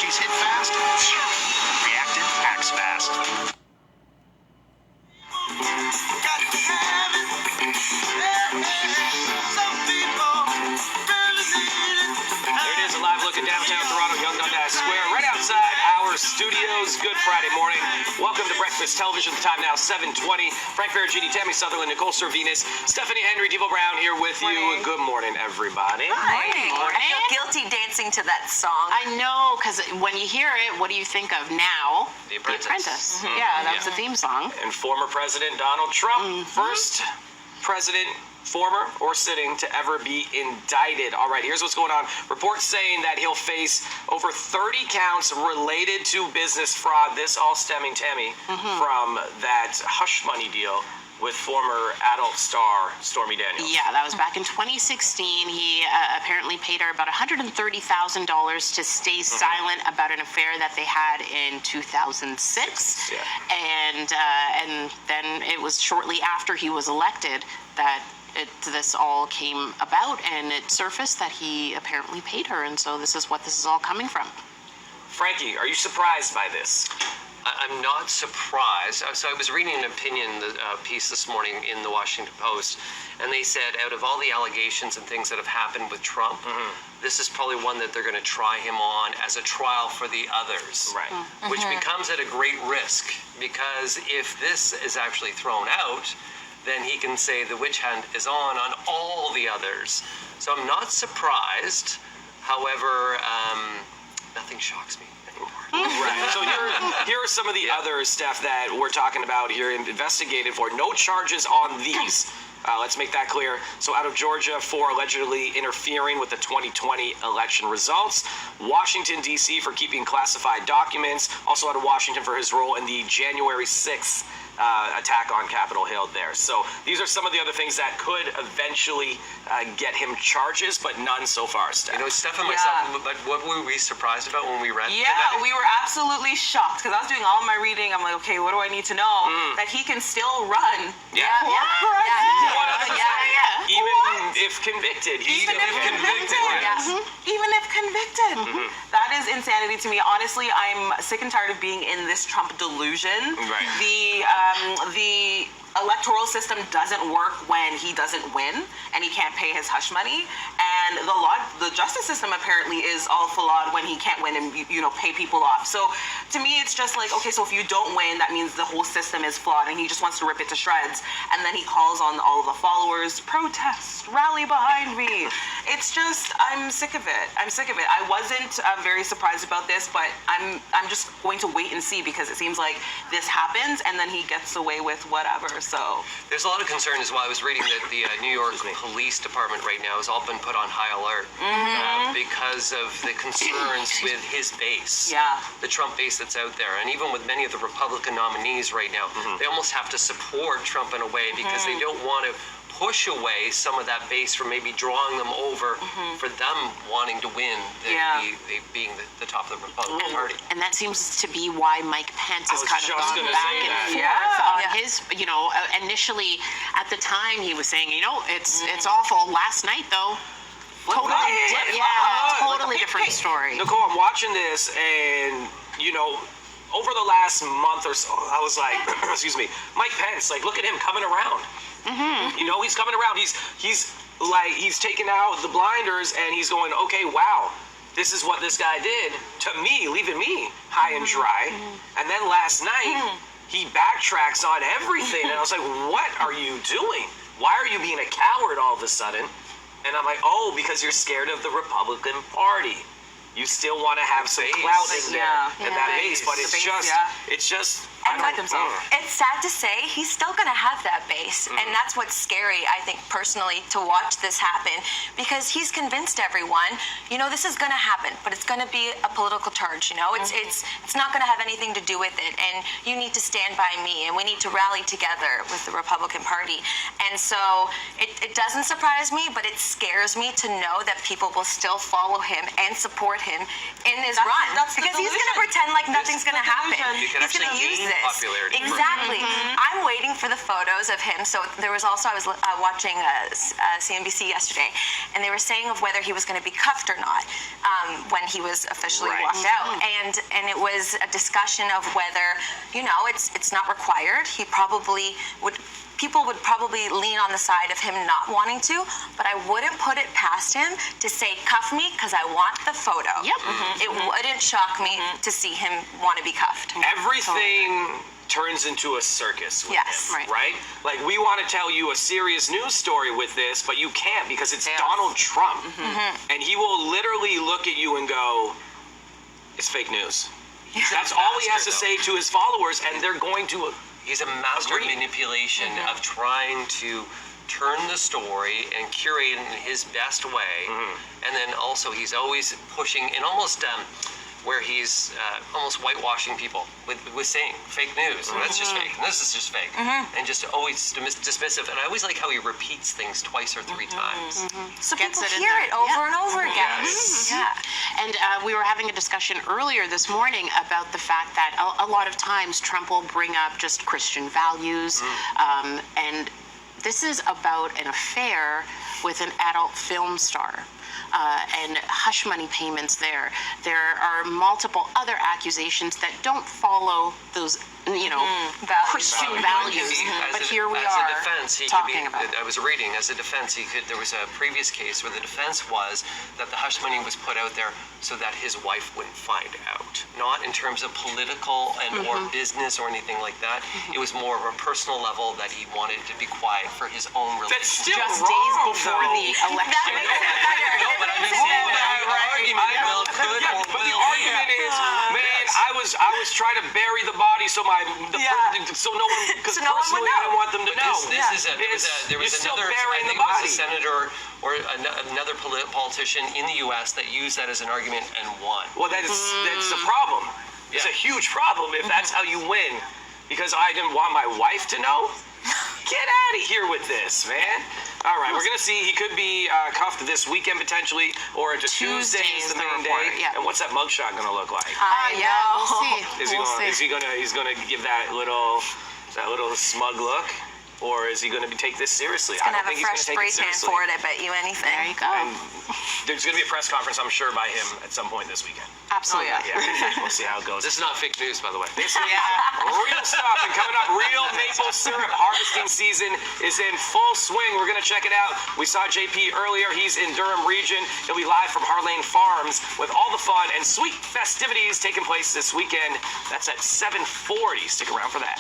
She's hit fast, reacted, acts fast. There it is, a live look at downtown Toronto, Yonge Dundas Square, right outside our studios. Good Friday morning. Welcome to Breakfast Television. The time now 7:20. Frank Faragini, Tammie Sutherland, Nicole Servinas, Stephanie Henry, Devo Brown here with you. Good morning, everybody. Morning. I feel guilty dancing to that song. I know, because when you hear it, what do you think of now? The Apprentice. Mm-hmm. Yeah, that was the theme song. And former President Donald Trump, first president, former or sitting, to ever be indicted. All right, here's what's going on. Reports saying that he'll face over 30 counts related to business fraud. This all stemming, Tammie, from that hush money deal with former adult star Stormy Daniels. Yeah, that was back in 2016. He apparently paid her about $130,000 to stay silent about an affair that they had in 2006. Yeah. And then it was shortly after he was elected that this all came about, and it surfaced that he apparently paid her, and so this is what this is all coming from. Frankie, are you surprised by this? I'm not surprised. So I was reading an opinion piece this morning in the Washington Post, and they said out of all the allegations and things that have happened with Trump, this is probably one that they're going to try him on as a trial for the others. Right. Which becomes at a great risk, because if this is actually thrown out, then he can say the witch hunt is on all the others. So I'm not surprised. However, nothing shocks me anymore. Right. So here are some of the other stuff that we're talking about here and investigated for. No charges on these. Let's make that clear. So out of Georgia for allegedly interfering with the 2020 election results. Washington, D.C. for keeping classified documents. Also out of Washington for his role in the January 6th attack on Capitol Hill there. So these are some of the other things that could eventually get him charges, but none so far, Steph. You know, Steph and myself, but what were we surprised about when we read Yeah, today? we were absolutely shocked, because I was doing all of my reading. I'm like, okay, what do I need to know? That he can still run. Yeah. Even if convicted. Even if convicted. Even if convicted. That is insanity to me. Honestly, I'm sick and tired of being in this Trump delusion. Right. The electoral system doesn't work when he doesn't win and he can't pay his hush money, and the justice system apparently is all flawed when he can't win and pay people off. So to me, it's just like, okay, so if you don't win, that means the whole system is flawed, and he just wants to rip it to shreds. And then he calls on all of the followers, protest, rally behind me. It's just, I'm sick of it. I wasn't very surprised about this, but I'm just going to wait and see, because it seems like this happens and then he gets away with whatever. So there's a lot of concern as well. I was reading that the New York Police Department right now has all been put on high alert because of the concerns with his base, the Trump base that's out there. And even with many of the Republican nominees right now, they almost have to support Trump in a way, because they don't want to push away some of that base from maybe drawing them over for them wanting to win, being the top of the Republican Party. And that seems to be why Mike Pence has kind of gone back and forth on his, initially at the time he was saying, it's awful. Last night though, totally different story. Nicole, I'm watching this, and over the last month or so, I was like, excuse me, Mike Pence, like, look at him coming around. He's coming around. He's taking out the blinders, and he's going, okay, wow, this is what this guy did to me, leaving me high and dry. And then last night, he backtracks on everything, and I was like, what are you doing? Why are you being a coward all of a sudden? And I'm like, oh, because you're scared of the Republican Party. You still want to have some clout in there, in that base, but it's just. And it's sad to say, he's still going to have that base. And that's what's scary, I think, personally, to watch this happen, because he's convinced everyone, this is going to happen, but it's going to be a political charge, It's not going to have anything to do with it, and you need to stand by me, and we need to rally together with the Republican Party. And so it doesn't surprise me, but it scares me to know that people will still follow him and support him in his That's- run that's the because he's going to delusion. pretend like nothing's going to happen. You can He's going to actually use gain this. popularity from it. Exactly. I'm waiting for the photos of him. So there was also, I was watching CNBC yesterday, and they were saying of whether he was going to be cuffed or not when he was officially walked out. And it was a discussion of whether, it's not required. He probably would. People would probably lean on the side of him not wanting to, but I wouldn't put it past him to say, cuff me because I want the photo. Yep. It wouldn't shock me to see him want to be cuffed. Everything turns into a circus with Yes. him, right? Like, we want to tell you a serious news story with this, but you can't because it's Donald Trump. And he will literally look at you and go, it's fake news. That's all he has to say to his followers, and they're going to... He's a master of manipulation, of trying to turn the story and curate it in his best way. And then also he's always pushing in almost where he's almost whitewashing people with saying fake news. And that's just fake. And this is just fake. And just always dismissive. And I always like how he repeats things twice or three times. So Gets people it in hear there. it over and over again. Yes. Yeah. And we were having a discussion earlier this morning about the fact that a lot of times Trump will bring up just Christian values. And this is about an affair with an adult film star. And hush money payments there. There are multiple other accusations that don't follow those, Christian values. But here we as are a defense, talking about it. I was reading, as a defense, there was a previous case where the defense was that the hush money was put out there so that his wife wouldn't find out. Not in terms of political and or business or anything like that. It was more of a personal level that he wanted to be quiet for his own religion. That's still Just wrong, days before though. the election. That makes it better. No, but I'm just saying that the argument will could or But the will argument is, man, I was trying to bury the body so so no one, because So no one would personally I know. don't want them to know. There was You're still another, I burying think the it was body. a senator or another politician in the U.S. that used that as an argument and won. Well, that's a problem. It's a huge problem if that's how you win. Because I didn't want my wife to know. Get out of here with this, man. All right, we're going to see. He could be cuffed this weekend potentially, or into Tuesday is the main day. Yeah. And what's that mugshot going to look like? Yeah, we'll see. Is he gonna give that little smug look, or is he gonna take this seriously? He's going to have a fresh spray tan for it, I bet you anything. There you go. And there's gonna be a press conference, I'm sure, by him at some point this weekend. Absolutely. Yeah, we'll see how it goes. This is not fake news, by the way. This is real stuff, and coming up, real maple syrup harvesting season is in full swing. We're gonna check it out. We saw JP earlier. He's in Durham region. He'll be live from Harlane Farms with all the fun and sweet festivities taking place this weekend. That's at 7:40. Stick around for that.